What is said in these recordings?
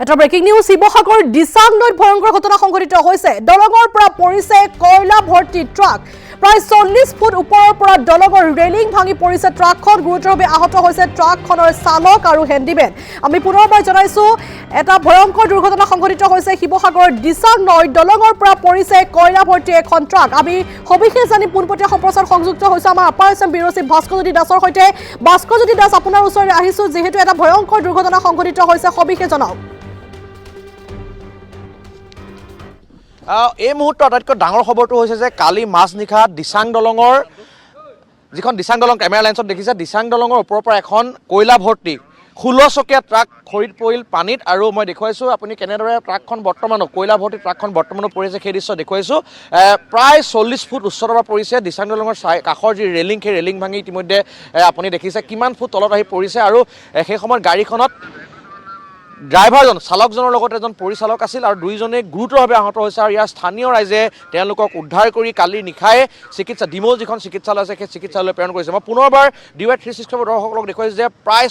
এটা breaking news Sivasagar Disang নৈত ভয়ংকৰ ঘটনা সংঘটিত হৈছে দলঙৰ পৰা পৰিছে কয়লা ভৰ্তি ট্ৰাক প্ৰায় 40 ফুট ওপৰৰ পৰা দলঙৰ ৰেলিং ভাঙি পৰিছে ট্ৰাকখন গুৰুতৰভাৱে আহত হৈছে ট্ৰাকখনৰ চালক আৰু হেণ্ডিমেন আমি পুনৰবাৰ জনাইছো এটা ভয়ংকৰ দুৰ্ঘটনা সংঘটিত হৈছে শিৱসাগৰ দিচাং নৈত দলঙৰ পৰা পৰিছে কয়লা ভৰ্তি এখন ট্ৰাক আমি সবিশেষ জানি পোনপটীয়া সম্প্ৰচাৰ সংযুক্ত হৈছে আমাৰ upper Assam bureau chief Bhaskarjyoti দাসৰ সৈতে ভাস্কৰজ্যোতি দাস আপোনাৰ ওচৰলৈ আহিছো যেহেতু এটা ভয়ংকৰ দুৰ্ঘটনা সংঘটিত হৈছে সবিশেষ জনাওক এই মুহূৰ্তত আটাইতকৈ ডাঙৰ খবৰটো হৈছে যে কালি মাজনিশা দিচাং দলঙৰ যিখন দিচাং দলং কেমেৰা লেন্সত দেখিছে দিচাং দলঙৰ ওপৰৰ পৰা এখন কয়লা ভৰ্তি 16 চকীয়া ট্ৰাক খৰিত পৰিল পানীত আৰু মই দেখুৱাইছোঁ আপুনি কেনেদৰে ট্ৰাকখন বৰ্তমানো কয়লা ভৰ্তি ট্ৰাকখন বৰ্তমানো পৰিছে সেই দৃশ্য দেখুৱাইছোঁ প্ৰায় 40 ফুট উচ্চতাৰ পৰা পৰিছে দিচাং দলঙৰ কাষৰ যি ৰেলিং সেই ৰেলিং ভাঙি ইতিমধ্যে আপুনি দেখিছে কিমান ফুট তলত আহি পৰিছে আৰু সেই সময়ত গাড়ীখনত ড্ৰাইভাৰজন চালকজনৰ লগত এজন পৰিচালক আছিল আৰু দুইজনে গুৰুতৰভাৱে আহত হৈছে আৰু ইয়াৰ স্থানীয় ৰাইজে তেওঁলোকক উদ্ধাৰ কৰি কালি নিশাই ডিমৌ যিখন চিকিৎসালয় আছে সেই চিকিৎসালয়লৈ প্ৰেৰণ কৰিছে মই পুনৰবাৰ DY365 দৰ্শকক দেখুৱাইছোঁ যে প্ৰায়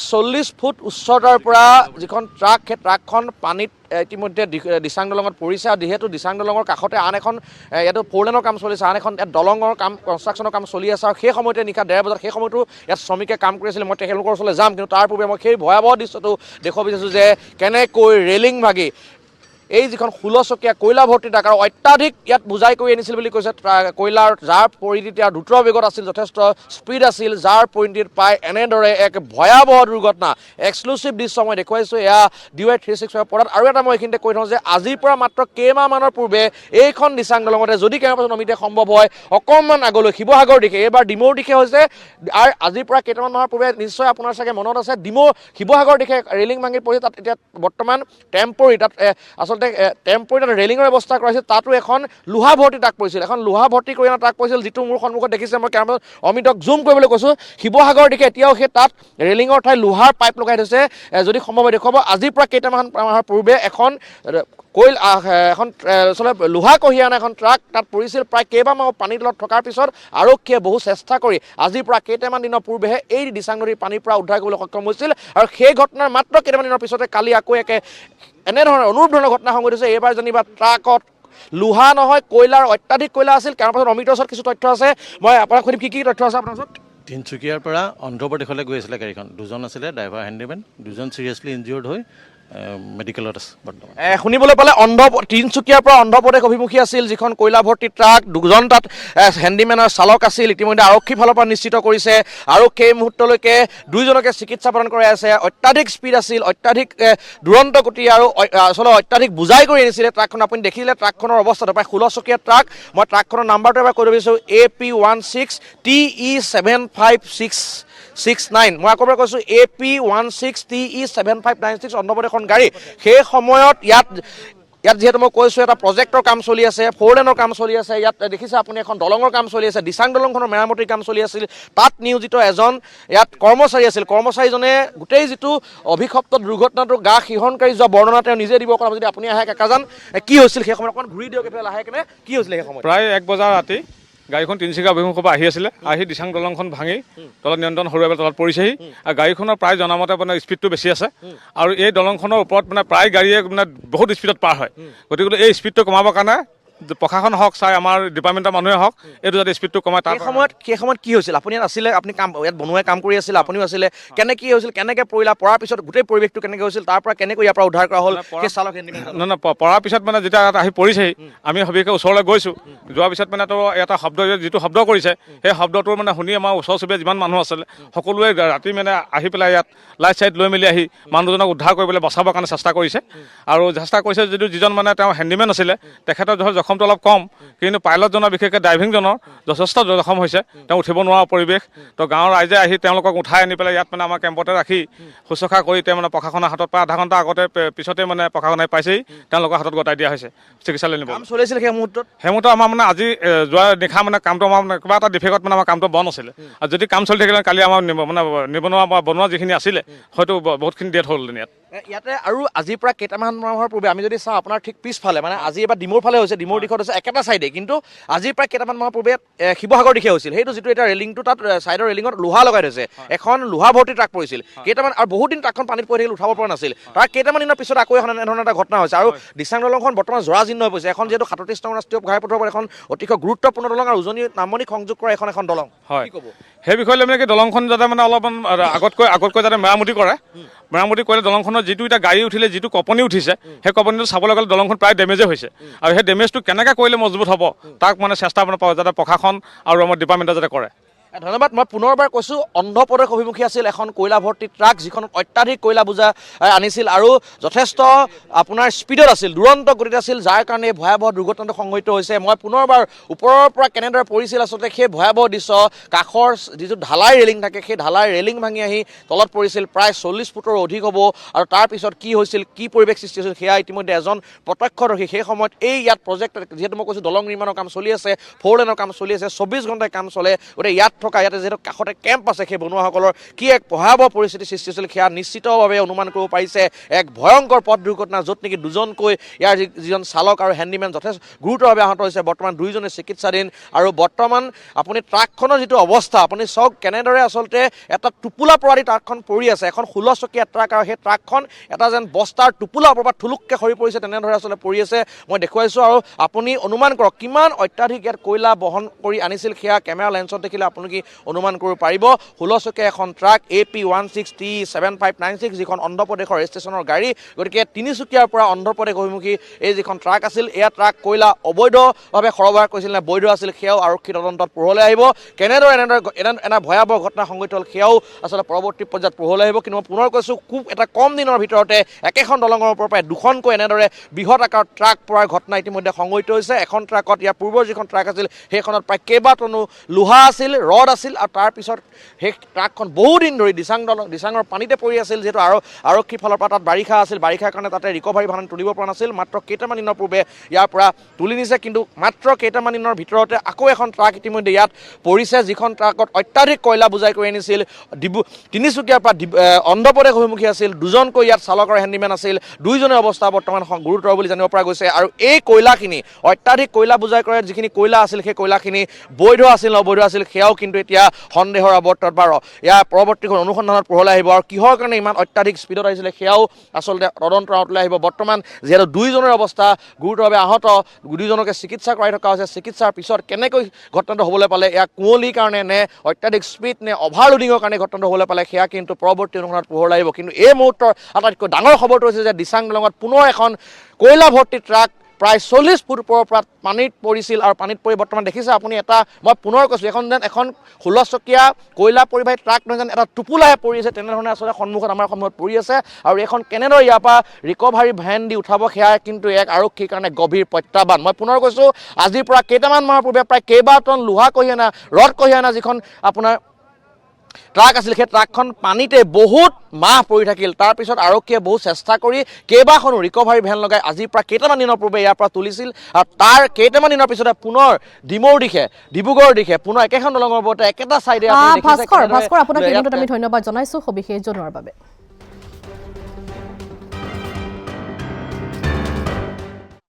40 ফুট উচ্চতাৰ পৰা যিখন ট্ৰাক সেই ট্ৰাকখন পানীত ইতিমধ্যে দিচাং দলঙত পৰিছে আৰু যিহেতু দিচাং দলঙৰ কাষতে আন এখন ইয়াতো ফ'ৰলেনৰ কাম চলিছে আন এখন ইয়াত দলঙৰ কাম কনষ্ট্ৰাকশ্যনৰ কাম চলি আছে আৰু সেই সময়তে নিশা 1:30 বজাত সেই সময়তো ইয়াত শ্ৰমিকে কাম কৰি আছিলে মই তেওঁলোকৰ ওচৰলৈ যাম কিন্তু তাৰ পূৰ্বে মই সেই ভয়াৱহ দৃশ্যটো দেখুৱাব বিচাৰিছোঁ যে কেনেকৈ ৰেলিং ভাগি এই যিখন 16 চকীয়া কয়লা ভৰ্তি ট্ৰাক আৰু অত্যাধিক ইয়াত বুজাই কৰি আনিছিল বুলি কৈছে কয়লাৰ যাৰ পৰিণতিত ইয়াৰ দ্ৰুত বেগত আছিল যথেষ্ট স্পীড আছিল যাৰ পৰিণতিত পাই এনেদৰে এক ভয়াৱহ দুৰ্ঘটনা এক্সক্লুচিভ দৃশ্য মই দেখুৱাইছোঁ এয়া DY365 পৰাত আৰু এটা মই এইখিনিতে কৈ থওঁ যে আজিৰ পৰা মাত্ৰ কেইমাহমানৰ পূৰ্বে এইখন দিচাং দলঙতে যদি কেইমাহমান অমিতে সম্ভৱ হয় অকণমান আগলৈ শিৱসাগৰ দিশে এইবাৰ ডিমৌৰ দিশে হৈছে আৰু আজিৰ পৰা কেইটামান মাহৰ পূৰ্বে নিশ্চয় আপোনাৰ চাগে মনত আছে শিৱসাগৰ দিশে ৰেলিং ভাঙি পৰিছে তাত এতিয়া বৰ্তমান টেম্পৰী তাত আচলতে টেম্পৰী তাত ৰেলিঙৰ ব্যৱস্থা কৰাইছিল তাতো এখন লোহা ভৰ্তি ট্ৰাক পৰিছিল এখন লোহা ভৰ্তি কৰি অনা ট্ৰাক পৰিছিল যিটো মোৰ সন্মুখত দেখিছে মই কেমেৰাত অমিতক জুম কৰিবলৈ কৈছোঁ শিৱসাগৰ দিশে এতিয়াও সেই তাত ৰেলিঙৰ ঠাই লোহাৰ পাইপ লগাই থৈছে যদি সম্ভৱ হয় দেখুৱাব আজিৰ পৰা কেইটামান মাহৰ পূৰ্বে এখন আচলতে লোহা কঢ়িয়াই অনা এখন ট্ৰাক তাত পৰিছিল প্ৰায় কেইবামাহ পানীৰ তলত থকাৰ পিছত আৰক্ষীয়ে বহু চেষ্টা কৰি আজিৰ পৰা কেইটামান দিনৰ পূৰ্বেহে এই দিচাং নদীৰ পানীৰ পৰা উদ্ধাৰ কৰিবলৈ সক্ষম হৈছিল আৰু সেই ঘটনাৰ মাত্ৰ কেইটামান দিনৰ পিছতে কালি আকৌ এনেধৰণৰ অনুৰূপ ধৰণৰ ঘটনা সংঘটিছে এইবাৰ যেনিবা ট্ৰাকত লোহা নহয় কয়লাৰ অত্যাধিক কয়লা আছিল কাৰণ পাছত অমিতৰ ওচৰত কিছু তথ্য আছে মই আপোনাক সুধিম কি তথ্য আছে আপোনাৰ ওচৰত তিনিচুকীয়াৰ পৰা অন্ধ্ৰপ্ৰদেশলৈ গৈ আছিলে গাড়ীখন দুজন আছিলে ড্ৰাইভাৰ হেণ্ডিমেন দুজন চিৰিয়াছলি ইনজিয়ৰ্ড হৈ মেডিকেলত আছে বৰ্তমান শুনিবলৈ পালে তিনিচুকীয়াৰ পৰা অন্ধ্ৰপ্ৰদেশ অভিমুখী আছিল যিখন কয়লা ভৰ্তি ট্ৰাক দুজন তাত হেণ্ডিমেনৰ চালক আছিল ইতিমধ্যে আৰক্ষীৰ ফালৰ পৰা নিশ্চিত কৰিছে আৰু সেই মুহূৰ্তলৈকে দুইজনকে চিকিৎসা প্ৰদান কৰাই আছে অত্যাধিক স্পীড আছিল অত্যাধিক দুৰন্ত গতি আৰু আচলতে অত্যাধিক বুজাই কৰি আনিছিলে ট্ৰাকখন আপুনি দেখিলে ট্ৰাকখনৰ অৱস্থাটো প্ৰায় 16 চকীয়া ট্ৰাক মই ট্ৰাকখনৰ নাম্বাৰটো এবাৰ কৈ দিছোঁ AP16TE7569 মই আকৌ কৈছোঁ AP16TE7596 অন্ধ্ৰপ্ৰদেশৰ গাড়ী সেই সময়ত ইয়াত যিহেতু মই কৈছোঁ এটা প্ৰজেক্টৰ কাম চলি আছে ফ'ৰলেনৰ কাম চলি আছে ইয়াত দেখিছে আপুনি এখন দলঙৰ কাম চলি আছে দিচাং দলংখনৰ মেৰামতিৰ কাম চলি আছিল তাত নিয়োজিত এজন ইয়াত কৰ্মচাৰী আছিল কৰ্মচাৰীজনে গোটেই যিটো অভিশপ্ত দুৰ্ঘটনাটো গা শিহৰণকাৰী যোৱা বৰ্ণনা তেওঁ নিজে দিব পৰা যদি আপুনি আহে কাকাজান কি হৈছিল সেই সময়ত অকণমান ঘূৰি দিয়ক এইফালে লাহে কেনে কি হৈছিলে সেই সময়ত প্ৰায় 1 বজাৰ ৰাতি গাড়ীখন তিনিচুকীয়া অভিমুখৰ পৰা আহি আছিলে আহি দিচাং দলংখন ভাঙি তলত নিয়ন্ত্ৰণ হৰুৱাই তলত পৰিছেহি আৰু গাড়ীখনৰ প্ৰায় জনামতে মানে স্পীডটো বেছি আছে আৰু এই দলংখনৰ ওপৰত মানে প্ৰায় গাড়ীয়ে মানে বহুত স্পীডত পাৰ হয় গতিকে এই স্পীডটো কমাবৰ কাৰণে প্ৰশাসন হওক চাই আমাৰ ডিপাৰ্টমেণ্টৰ মানুহে হওক এইটো যাতে স্পীডটো কমায় তাৰ সেই সময়ত কি হৈছিল আপুনি ইয়াত আছিলে আপুনি ইয়াত বনোৱাই কাম কৰি আছিলে আপুনিও আছিলে কেনেকৈ হৈছিল কেনেকৈ পৰিলা পৰাৰ পিছত গোটেই পৰিৱেশটো কেনেকৈ হৈছিল তাৰ পৰা কেনেকৈ ইয়াৰ পৰা উদ্ধাৰ কৰা হ'ল সেই চালক নহয় পৰাৰ পিছত মানে যেতিয়া ইয়াত আহি পৰিছেহি আমি সবিশেষ ওচৰলৈ গৈছোঁ যোৱাৰ পিছত মানে তো এটা শব্দ যিটো শব্দ কৰিছে সেই শব্দটোৰ মানে শুনি আমাৰ ওচৰ চুবুৰীয়া যিমান মানুহ আছিলে সকলোৱে ৰাতি মানে আহি পেলাই ইয়াত লাইট চাইট লৈ মেলি আহি মানুহজনক উদ্ধাৰ কৰিবলৈ বচাবৰ কাৰণে চেষ্টা কৰিছে আৰু চেষ্টা কৰিছে যদিও যিজন মানে তেওঁ হেণ্ডিমেন আছিলে তেখেতৰ জখমটো অলপ কম কিন্তু পাইলটজনৰ বিশেষকৈ ড্ৰাইভিংজনৰ যথেষ্ট জখম হৈছে তেওঁ উঠিব নোৱাৰা পৰিৱেশ তো গাঁৱৰ ৰাইজে আহি তেওঁলোকক উঠাই আনি পেলাই ইয়াত মানে আমাৰ কেম্পতে ৰাখি শুশ্ৰূষা কৰি তেওঁ মানে প্ৰশাসনৰ হাতত প্ৰায় আধা ঘণ্টা আগতে পিছতে মানে প্ৰশাসনে পাইছেহি তেওঁলোকৰ হাতত গতাই দিয়া হৈছে চিকিৎসালয় নিব চলিছিল সেই মুহূৰ্তত আমাৰ মানে আজি যোৱা নিশা মানে কামটো আমাৰ কিবা এটা ডিফেক্টত মানে আমাৰ কামটো বন্ধ আছিলে আৰু যদি কাম চলি থাকিলে কালি আমাৰ মানে নিবনুৱা বা বনোৱা যিখিনি আছিলে হয়তো বহুতখিনি ডেট হ'ল ইয়াতে আৰু আজিৰ পৰা কেইটামান মাহৰ পূৰ্বে আমি যদি চাওঁ আপোনাৰ ঠিক পিছফালে মানে আজি এবাৰ ডিমৌৰ ফালে হৈছে ডিমৌৰ দিশত হৈছে একেটা ছাইডে, কিন্তু আজিৰ প্ৰায় কেইটামান মাহ পূৰ্বে শিৱসাগৰ দিশে হৈছিল। সেইটো যিটো এতিয়া ৰেলিংটো তাত ছাইডৰ ৰেলিঙত লোহা লগাই থৈছে, এখন লোহা ভৰ্তি ট্ৰাক পৰিছিল কেইটামান, আৰু বহুত দিন ট্ৰাকখন পানীত পৰি থাকিল, উঠাব পৰা নাছিল। তাৰ কেইটামান দিনৰ পিছত আকৌ এখন এনেধৰণৰ এটা ঘটনা হৈছে। আৰু দিচাং দলংখন বৰ্তমান জৰাজীৰ্ণ হৈ পৰিছে। এখন যিহেতু 37 নং ৰাষ্ট্ৰীয় ঘাইপথৰ এখন অতিশয় গুৰুত্বপূৰ্ণ দলং আৰু উজনি নামনি সংযোগ কৰা এখন দলং। হয়, কি ক'ব? সেই বিষয়ে লৈ মানে কি দলংখন যাতে মানে অলপমান আগতকৈ যাতে মেৰামতি কৰে, মেৰামতি কৰিলে দলংখনৰ যিটো এতিয়া গাড়ী উঠিলে যিটো কঁপনি উঠিছে, সেই কঁপনিটো চাবলৈ গ'লে দলংখন প্ৰায় ডেমেজে হৈছে। আৰু সেই ডেমেজটো কেনেকৈ কৰিলে মজবুত হ'ব তাক মানে চেষ্টা মানে যাতে প্ৰশাসন আৰু আমাৰ ডিপাৰ্টমেণ্টে যাতে কৰে। ধন্যবাদ। মই পুনৰবাৰ কৈছোঁ, অন্ধ্ৰপ্ৰদেশ অভিমুখী আছিল এখন কয়লা ভৰ্তি ট্ৰাক, যিখন অত্যাধিক কয়লা বোজা আনিছিল আৰু যথেষ্ট আপোনাৰ স্পীডত আছিল, দুৰন্ত গতিত আছিল, যাৰ কাৰণে ভয়াৱহ দুৰ্ঘটনাটো সংঘটিত হৈছে। মই পুনৰবাৰ ওপৰৰ পৰা কেনেদৰে পৰিছিল আচলতে সেই ভয়াৱহ দৃশ্য, কাষৰ যিটো ঢালাই ৰেলিং থাকে সেই ঢালাই ৰেলিং ভাঙি আহি তলত পৰিছিল, প্ৰায় 40 ফুটৰ অধিক হ'ব। আৰু তাৰপিছত কি হৈছিল, কি পৰিৱেশ সৃষ্টি হৈছিল, সেয়া ইতিমধ্যে এজন প্ৰত্যক্ষদৰ্শী। সেই সময়ত ইয়াত প্ৰজেক্ট, যিহেতু মই কৈছোঁ দলং নিৰ্মাণৰ কাম চলি আছে, 4 লেনৰ কাম চলি আছে, 24 ঘণ্টাই কাম চলে, গতিকে ইয়াত ইয়াতে যিহেতু কাষতে কেম্প আছে, সেই বনুৱাসকলৰ কি এক ভয়াৱহ পৰিস্থিতিৰ সৃষ্টি হৈছিল সেয়া নিশ্চিতভাৱে অনুমান কৰিব পাৰিছে। এক ভয়ংকৰ পথ দুৰ্ঘটনা, য'ত নেকি দুজনকৈ ইয়াৰ যিজন চালক আৰু হেণ্ডিমেন যথেষ্ট গুৰুতৰভাৱে আহত হৈছে। বৰ্তমান দুয়োজনে চিকিৎসাধীন। আৰু বৰ্তমান আপুনি ট্ৰাকখনৰ যিটো অৱস্থা আপুনি চাওক, কেনেদৰে আচলতে এটা টোপোলা পৰা দি ট্ৰাকখন পৰি আছে, এখন 16 চকীয়া ট্ৰাক, আৰু সেই ট্ৰাকখন এটা যেন বস্তাৰ টোপোলা ওপৰৰ পৰা থুলুককৈ সৰি পৰিছে তেনেদৰে আচলতে পৰি আছে। মই দেখুৱাইছোঁ, আৰু আপুনি অনুমান কৰক কিমান অত্যাধিক ইয়াত কয়লা বহন কৰি আনিছিল, সেয়া কেমেৰা লেন্সত দেখিলে আপুনি কি অনুমান কৰিব পাৰিব। 16 চকীয়া এখন ট্ৰাক AP16T7596, যিখন অন্ধ্ৰপ্ৰদেশৰ ৰেজিষ্ট্ৰেশ্যনৰ গাড়ী। গতিকে তিনিচুকীয়াৰ পৰা অন্ধ্ৰপ্ৰদেশ অভিমুখী এই যিখন ট্ৰাক আছিল, এয়া ট্ৰাক কয়লা অবৈধভাৱে সৰবৰাহ কৰিছিল নে বৈধ আছিল, সেয়াও আৰক্ষী তদন্তত পোহৰলৈ আহিব। কেনেদৰে এনে ভয়াৱহ ঘটনা সংঘটিত হ'ল সেয়াও আচলতে পৰৱৰ্তী পৰ্যায়ত পোহৰলৈ আহিব। কিন্তু মই পুনৰ কৈছোঁ, খুব এটা কম দিনৰ ভিতৰতে একেখন দলঙৰ ওপৰৰ পৰা দুখনকৈ এনেদৰে বৃহৎ আকাৰৰ ট্ৰাক পৰাৰ ঘটনা ইতিমধ্যে সংঘটিত হৈছে। এখন ট্ৰাকত, ইয়াৰ পূৰ্বৰ যিখন ট্ৰাক আছিল সেইখনত প্ৰায় কেইবাটনো লোহা আছিল, ৰড আছিল, আৰু তাৰপিছত সেই ট্ৰাকখন বহুদিন ধৰি দিচাঙৰ পানীতে পৰি আছিল। যিহেতু আৰক্ষীৰ ফালৰ পৰা তাত বাৰিষা আছিল, বাৰিষাৰ কাৰণে তাতে ৰিকভাৰী ভান তুলিব পৰা নাছিল। মাত্ৰ কেইটামান দিনৰ পূৰ্বে ইয়াৰ পৰা তুলি নিছে, কিন্তু মাত্ৰ কেইটামান দিনৰ ভিতৰতে আকৌ এখন ট্ৰাক ইতিমধ্যে ইয়াত পৰিছে, যিখন ট্ৰাকত অত্যাধিক কয়লা বোজাই কৰি আনিছিল। তিনিচুকীয়াৰ পৰা অন্ধ্ৰপ্ৰদেশ অভিমুখী আছিল, দুজনকৈ ইয়াত চালক আৰু হেণ্ডিমেন আছিল, দুয়োজনৰ অৱস্থা বৰ্তমান গুৰুতৰ বুলি জানিব পৰা গৈছে। আৰু এই কয়লাখিনি অত্যাধিক কয়লা বোজাই কৰে, যিখিনি কয়লা আছিল সেই কয়লাখিনি বৈধ আছিল নে অবৈধ আছিল সেয়াও কিন্তু এতিয়া সন্দেহৰ আৱৰ্তত বা ইয়াৰ পৰৱৰ্তী অনুসন্ধানত পোহৰলৈ আহিব। আৰু কিহৰ কাৰণে ইমান অত্যাধিক স্পীডত আহিছিলে সেয়াও আচলতে তদন্তৰ আওতালৈ আহিব। বৰ্তমান যিহেতু দুয়োজনৰ অৱস্থা গুৰুতৰভাৱে আহত, দুয়োজনকে চিকিৎসা কৰাই থকা হৈছে। চিকিৎসাৰ পিছত কেনেকৈ ঘটনাটো হ'বলৈ পালে, এয়া কুঁৱলীৰ কাৰণে নে অত্যাধিক স্পীড নে অভাৰলোডিঙৰ কাৰণে ঘটনাটো হ'বলৈ পালে, সেয়া কিন্তু পৰৱৰ্তী অনুসন্ধানত পোহৰলৈ আহিব। কিন্তু এই মুহূৰ্তৰ আটাইতকৈ ডাঙৰ খবৰটো হৈছে যে দিচাং দলঙত পুনৰ এখন কয়লা ভৰ্তি ট্ৰাক প্ৰায় 40 ফুট ওপৰৰ পৰা পানীত পৰিছিল। আৰু পানীত পৰি বৰ্তমান দেখিছে আপুনি, মই পুনৰ কৈছোঁ, এখন 16 চকীয়া কয়লা পৰিবাহী ট্ৰাক নহয় যেন এটা টোপোলাহে পৰি আছে, তেনেধৰণে আচলতে আমাৰ সন্মুখত পৰি আছে। আৰু এখন কেনেদৰে ইয়াৰ পৰা ৰিকভাৰী ভেন দি উঠাব, সেয়া কিন্তু এক আৰক্ষীৰ কাৰণে গভীৰ প্ৰত্যাহ্বান। মই পুনৰ কৈছোঁ, আজিৰ পৰা কেইটামান মাহৰ পূৰ্বে প্ৰায় কেইবাটন লোহা কঢ়িয়াই অনা, ৰড কঢ়িয়াই অনা যিখন আপোনাৰ ট্ৰাক আছিল, সেই ট্ৰাকখন পানীতে বহুত মাহ পৰি থাকিল। তাৰপিছত আৰক্ষীয়ে বহু চেষ্টা কৰি কেইবাখনো ৰিকভাৰী ভেন লগাই আজিৰ পৰা কেইটামান দিনৰ পূৰ্বে ইয়াৰ পৰা তুলিছিল। আৰু তাৰ কেইটামান দিনৰ পিছতে পুনৰ ডিব্ৰুগড়ৰ দিশে পুনৰ একেখন দলঙৰ ওপৰতে একেটা চাইডে ভাস্কৰ, আপোনাক এই মুহূৰ্তত আমি ধন্যবাদ জনাইছোঁ সবিশেষ জনোৱাৰ বাবে।